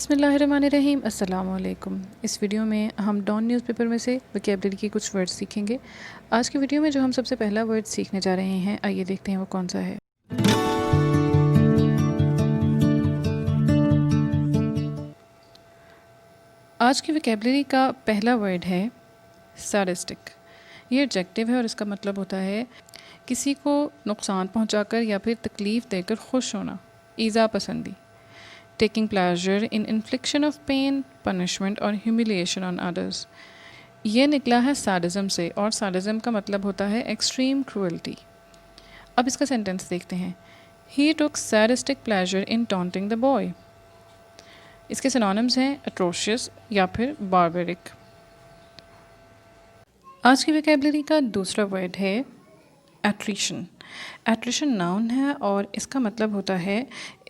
बिस्मिल्लाहिर्रहमानिर्रहीम अस्सलामुअलैकुम। इस वीडियो में हम डॉन न्यूज़पेपर में से वोकैबुलरी के कुछ वर्ड्स सीखेंगे। आज की वीडियो में जो हम सबसे पहला वर्ड सीखने जा रहे हैं, आइए देखते हैं वो कौन सा है। आज की वोकैबुलरी का पहला वर्ड है सैडिस्टिक। ये एडजेक्टिव है और इसका मतलब होता है किसी को नुकसान पहुँचाकर या फिर तकलीफ़ देकर खुश होना, ईज़ा पसंदी। Taking pleasure in infliction of pain, punishment और humiliation on others। ये निकला है sadism से और sadism का मतलब होता है extreme cruelty। अब इसका सेंटेंस देखते हैं। He took sadistic pleasure in taunting the boy। इसके सिनोनिम्स हैं atrocious या फिर barbaric। आज की वोकैबुलरी का दूसरा वर्ड है attrition। एट्रिशन नाउन है और इसका मतलब होता है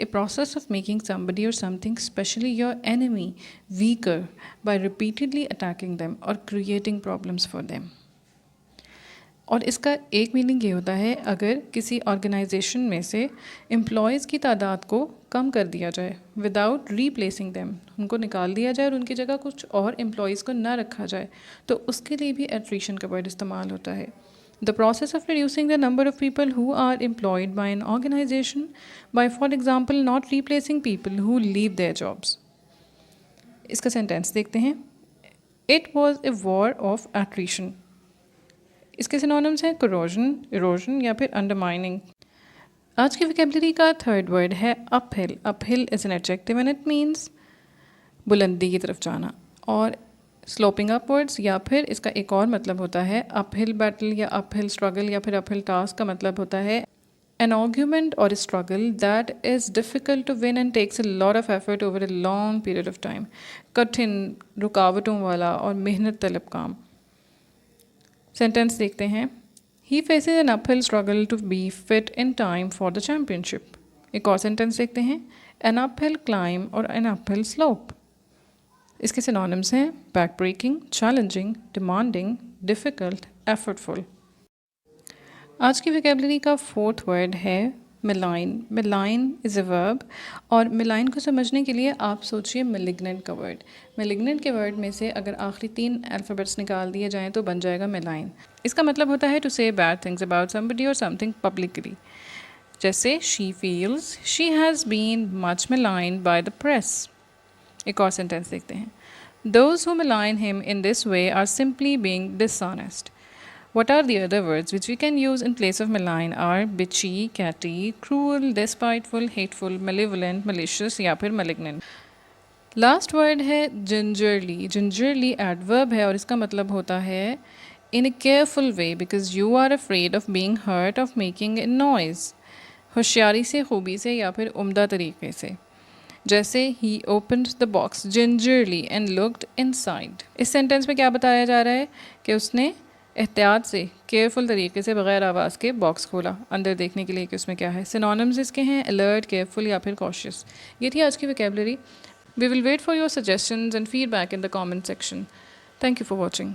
a process of making somebody और something specially your enemy weaker by repeatedly attacking them और क्रिएटिंग प्रॉब्लम्स फॉर देम। और इसका एक मीनिंग ये होता है अगर किसी ऑर्गेनाइजेशन में से एम्प्लॉयज़ की तादाद को कम कर दिया जाए विदाउट रीप्लेसिंग देम, उनको निकाल दिया जाए और उनकी जगह कुछ और एम्प्लॉयज़ को ना रखा जाए, तो उसके लिए भी एट्रिशन का वर्ड इस्तेमाल होता है। The process of reducing the number of people who are employed by an organization by, for example, not replacing people who leave their jobs। इसका सेंटेंस देखते हैं। It was a war of attrition। इसके synonyms हैं corrosion, erosion या फिर undermining। आज की vocabulary का थर्ड वर्ड है uphill। Uphill is an adjective and it means बुलंदी की तरफ जाना और स्लोपिंग अपवर्ड्स, या फिर इसका एक और मतलब होता है अपहिल बैटल या अपहिल स्ट्रगल या फिर अपहिल टास्क का मतलब होता है एन आर्ग्यूमेंट और struggle that is difficult to win and takes a lot of effort over a long period of time. कठिन, रुकावटों वाला और मेहनत तलब काम। सेंटेंस देखते हैं। He faces an uphill struggle to be fit in time for the championship. एक और सेंटेंस देखते हैं। एन अपहिल क्लाइम और एन अपहिल स्लोप। इसके सिनोनिम्स हैं back breaking, challenging, demanding, difficult, effortful. आज की वोकैबुलरी का फोर्थ वर्ड है मिलाइन। मिलाइन इज़ अ वर्ब और मिलाइन को समझने के लिए आप सोचिए मेलिग्नेंट का वर्ड। मेलिग्नेंट के वर्ड में से अगर आखिरी 3 अल्फ़ाबेट्स निकाल दिए जाएँ तो बन जाएगा मिलाइन। इसका मतलब होता है to say bad things about somebody और समथिंग पब्लिकली। जैसे she feels she has been much maligned by the press. एक और सेंटेंस देखते हैं। Those who malign him in this way are simply being dishonest। What are the other words which we can use in place of malign are bitchy, catty, cruel, despiteful, hateful, malevolent, malicious या फिर malignant। Last word है gingerly। gingerly adverb है और इसका मतलब होता है in a careful way because you are afraid of being hurt of making a noise। होशियारी से, खूबी से या फिर उम्दा तरीके से। जैसे he opened the box gingerly and looked inside. इस सेंटेंस में क्या बताया जा रहा है कि उसने एहतियात से, केयरफुल तरीके से, बग़ैर आवाज़ के बॉक्स खोला अंदर देखने के लिए कि उसमें क्या है। सिनोनिम्स इसके हैं अलर्ट, केयरफुल या फिर कॉशियस। ये थी आज की vocabulary. We will wait for your suggestions and feedback in the comment section. Thank you for watching.